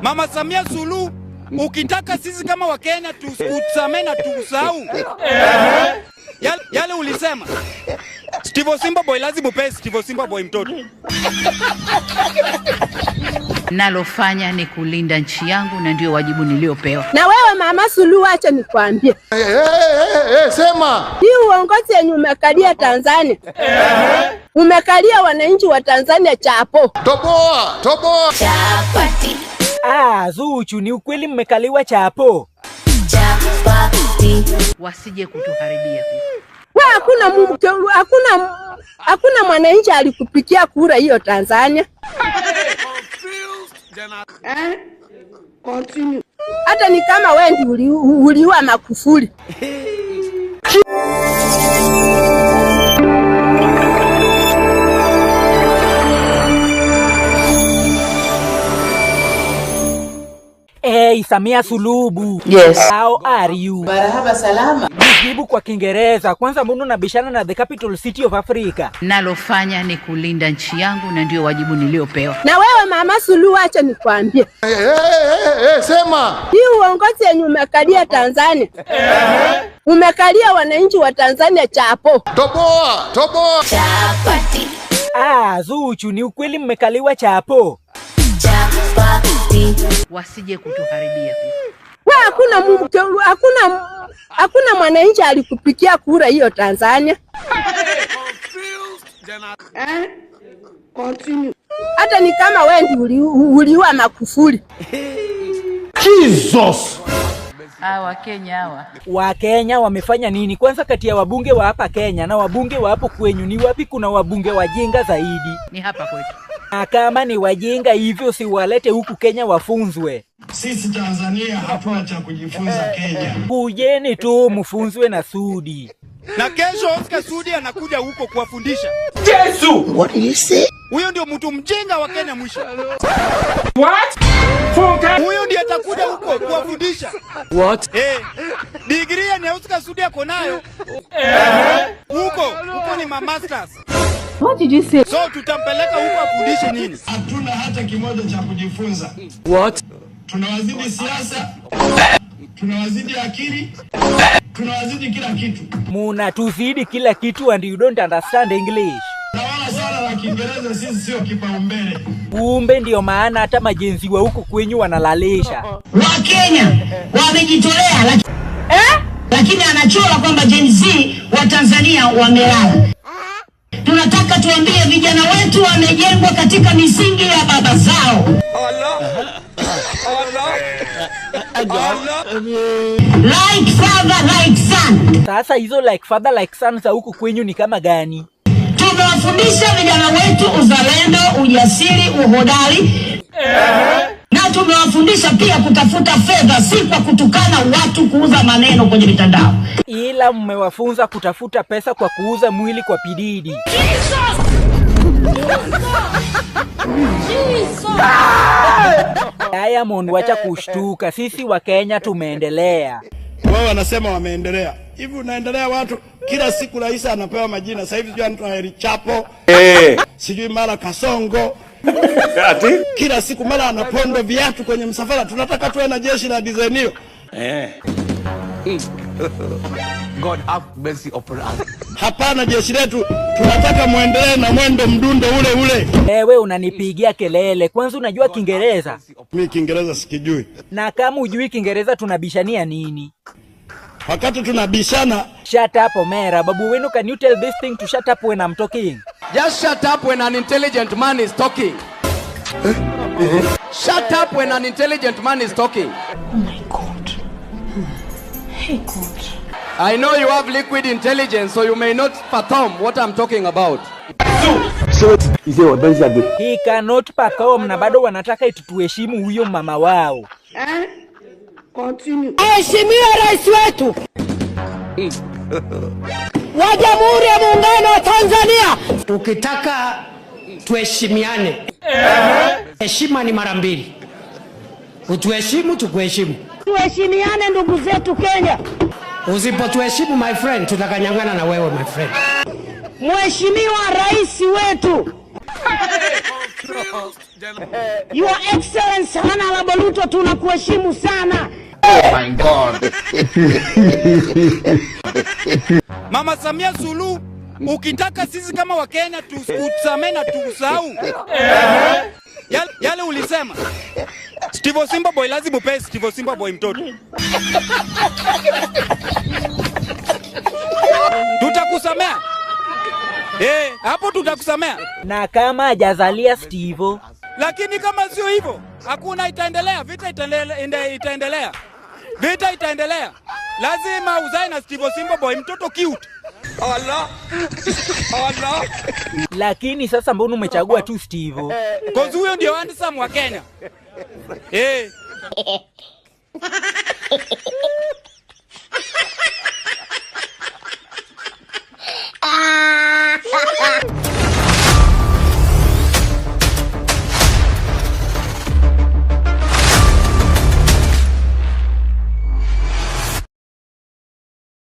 Mama Samia Suluhu, ukitaka sisi kama Wakenya tusamee na tusahau yale ulisema. Steve Simba Boy lazima upe Steve Simba Boy mtoto. Nalofanya ni kulinda nchi yangu na ndio wajibu niliopewa. Na wewe Mama Suluhu, acha nikwambie. Sema. Hii uongozi yenye umekalia Tanzania. Umekalia wananchi wa Tanzania chapo. Toboa. Chapati. Zuchu, ni ukweli mmekaliwa chapo. Chapati. Wasije kutuharibia. Hakuna mwananchi alikupikia kura hiyo Tanzania. Continue. Hata ni kama wewe ndio uliua Magufuli. Hey, Samia Suluhu. Yes. How are you? Marhaba salama. Jibu kwa Kiingereza. Kwanza mbona unabishana na the capital city of Africa? Nalofanya ni kulinda nchi yangu na ndio wajibu niliopewa. Na wewe Mama Suluhu, acha nikwambie. Sema. Hii uongozi yenye umekalia Tanzania. Umekalia wananchi wa Tanzania chapo. Toboa. Chapati. Zuchu, ni ukweli mmekaliwa chapo. Chapati. Wasije kutuharibia. Hakuna mwananchi alikupikia kura hiyo Tanzania. Continue. Hata ni kama wewe ndio uliua Magufuli. Jesus. Wakenya wamefanya nini? Kwanza kati ya wabunge wa hapa Kenya na wabunge wa hapo kwenyu, ni wapi kuna wabunge wajinga zaidi? Ni hapa kwetu. Kama ni wajinga hivyo, si walete huku Kenya wafunzwe. Sisi Tanzania hatuna cha kujifunza Kenya. Kujeni tu mfunzwe na Sudi. Na kesho Oscar Sudi anakuja huko kuwafundisha. Yesu. What did you say? Huyo ndio mtu mjinga wa Kenya mwisho. What? Huyo ndiye atakuja huko kuwafundisha. What? Degree ya Oscar Sudi yako nayo. Huko ni masters. What did you say? So tutampeleka huko afundishe nini? Hatuna hata kimoja cha kujifunza. What? Tunawazidi siasa. Tunawazidi akili. Tunawazidi kila kitu. Munatuzidi kila kitu and you don't understand English. Na wala swala la Kiingereza sisi sio kipaumbele. Kumbe ndio maana hata majenzi wa huko kwenyu wanalalisha. Wakenya wamejitolea lakini anachora kwamba Gen Z wa Tanzania wamelala. Tunataka tuambie vijana wetu wamejengwa katika misingi ya baba zao. Like father like son. Sasa hizo like father like son za huko kwenyu ni kama gani? Tumewafundisha vijana wetu uzalendo, ujasiri, uhodari. Na tumewafundisha pia kutafuta fedha, si kwa kutukana watu, kuuza maneno kwenye mitandao. Ila mmewafunza kutafuta pesa kwa kuuza mwili kwa pididi. Diamond, wacha kushtuka. Sisi wa Kenya tumeendelea. Wao wanasema wameendelea. Hivi unaendelea watu kila siku rais anapewa majina. Sasa hivi sijui anaitwa Heri Chapo. Sijui mara Kasongo. Kila siku mara anapondo viatu kwenye msafara. Tunataka tuwe na jeshi la design hiyo. God have mercy upon us. Hapana, jeshi letu tunataka muendelee na mwendo mdundo ule. Wewe unanipigia kelele. Kwanza unajua Kiingereza? Mimi Kiingereza sikijui. Na kama hujui Kiingereza tunabishania nini? Wakati tunabishana, shut up Omera. Babu wenu, can you tell this thing to shut up when I'm talking? Just shut up when an intelligent man is talking. Shut up when an intelligent man is talking. Oh my God. Hey God. I know you have liquid intelligence, so you may not fathom what I'm talking about. He cannot fathom, na bado wanataka ituheshimu huyo mama wao. Continue. Heshimiwa rais wetu wa Jamhuri ya Muungano wa Tanzania. Tukitaka tuheshimiane, heshima ni mara mbili. Utuheshimu, tukuheshimu. Tuheshimiane ndugu zetu Kenya. Usipotuheshimu my friend, tutakanyangana na wewe my friend. Mheshimiwa rais wetu Your Excellency Honorable Ruto, tunakuheshimu sana. Oh my God. Mama Samia Suluhu, ukitaka sisi kama Wakenya tusamee na tusahau yale ulisema. Steve Simba Boy lazima upe Steve Simba Boy mtoto. Tutakusamea. Hapo tutakusamea. Na kama hajazalia Steve. Lakini kama sio hivyo, hakuna itaendelea, vita itaendelea. Vita itaendelea. Lazima uzae na Steve Simba Boy mtoto cute. Allah. Allah. Lakini sasa mbona umechagua tu Steve? Cause huyo ndio handsome wa Kenya.